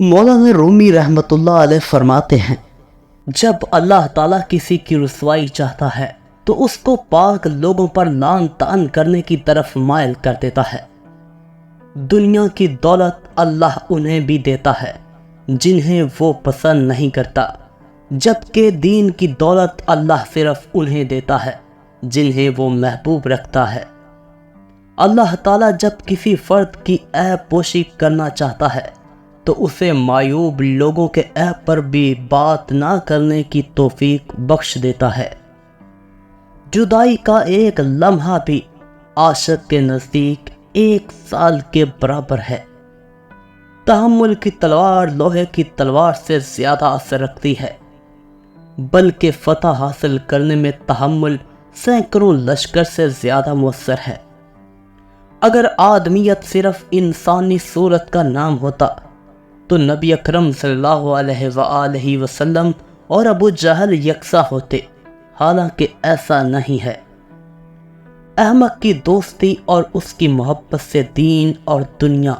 مولانا رومی رحمۃ اللہ علیہ فرماتے ہیں، جب اللہ تعالیٰ کسی کی رسوائی چاہتا ہے تو اس کو پاک لوگوں پر لعن طعن کرنے کی طرف مائل کر دیتا ہے۔ دنیا کی دولت اللہ انہیں بھی دیتا ہے جنہیں وہ پسند نہیں کرتا، جبکہ دین کی دولت اللہ صرف انہیں دیتا ہے جنہیں وہ محبوب رکھتا ہے۔ اللہ تعالیٰ جب کسی فرد کی عیب پوشی کرنا چاہتا ہے تو اسے معیوب لوگوں کے عیب پر بھی بات نہ کرنے کی توفیق بخش دیتا ہے۔ جدائی کا ایک لمحہ بھی عاشق کے نزدیک 1 سال کے برابر ہے۔ تحمل کی تلوار لوہے کی تلوار سے زیادہ اثر رکھتی ہے، بلکہ فتح حاصل کرنے میں تحمل سینکڑوں لشکر سے زیادہ مؤثر ہے۔ اگر آدمیت صرف انسانی صورت کا نام ہوتا تو نبی اکرم صلی اللہ علیہ وآلہ وسلم اور ابو جہل یکساں ہوتے، حالانکہ ایسا نہیں ہے۔ احمق کی دوستی اور اس کی محبت سے دین اور دنیا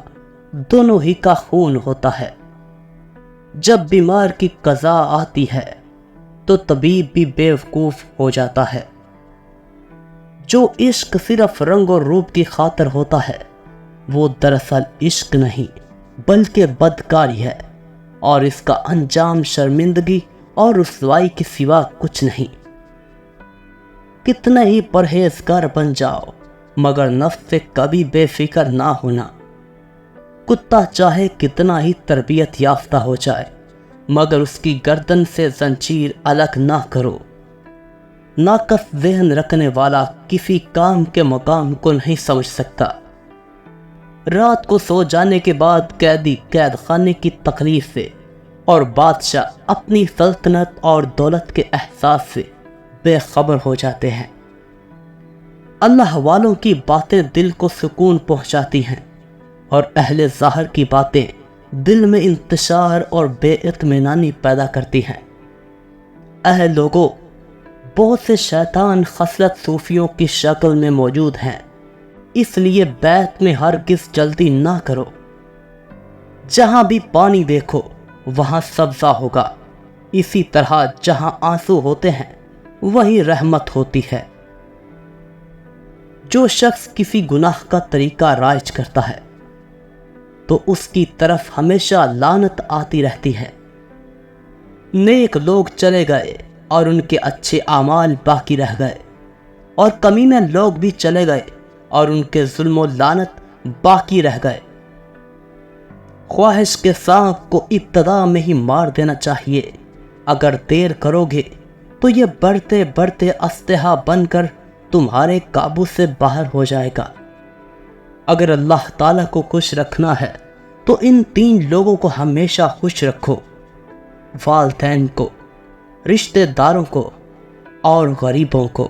دونوں ہی کا خون ہوتا ہے۔ جب بیمار کی قضا آتی ہے تو طبیب بھی بیوقوف ہو جاتا ہے۔ جو عشق صرف رنگ اور روپ کی خاطر ہوتا ہے وہ دراصل عشق نہیں بلکہ بدکاری ہے، اور اس کا انجام شرمندگی اور رسوائی کے سوا کچھ نہیں۔ کتنے ہی پرہیزگار بن جاؤ مگر نفس سے کبھی بے فکر نہ ہونا۔ کتا چاہے کتنا ہی تربیت یافتہ ہو جائے مگر اس کی گردن سے زنجیر الگ نہ کرو۔ ناقص ذہن رکھنے والا کسی کام کے مقام کو نہیں سمجھ سکتا۔ رات کو سو جانے کے بعد قیدی قید خانے کی تکلیف سے اور بادشاہ اپنی سلطنت اور دولت کے احساس سے بے خبر ہو جاتے ہیں۔ اللہ والوں کی باتیں دل کو سکون پہنچاتی ہیں اور اہل ظاہر کی باتیں دل میں انتشار اور بے اطمینانی پیدا کرتی ہیں۔ اے لوگو، بہت سے شیطان خصلت صوفیوں کی شکل میں موجود ہیں، اس لیے بیت میں ہرگز جلدی نہ کرو۔ جہاں بھی پانی دیکھو وہاں سبزہ ہوگا، اسی طرح جہاں آنسو ہوتے ہیں وہیں رحمت ہوتی ہے۔ جو شخص کسی گناہ کا طریقہ رائج کرتا ہے تو اس کی طرف ہمیشہ لعنت آتی رہتی ہے۔ نیک لوگ چلے گئے اور ان کے اچھے اعمال باقی رہ گئے، اور کمینے لوگ بھی چلے گئے اور ان کے ظلم و لعنت باقی رہ گئے۔ خواہش کے سانپ کو ابتدا میں ہی مار دینا چاہیے، اگر دیر کرو گے تو یہ بڑھتے بڑھتے اژدہا بن کر تمہارے قابو سے باہر ہو جائے گا۔ اگر اللہ تعالیٰ کو خوش رکھنا ہے تو ان 3 لوگوں کو ہمیشہ خوش رکھو: والدین کو، رشتہ داروں کو اور غریبوں کو۔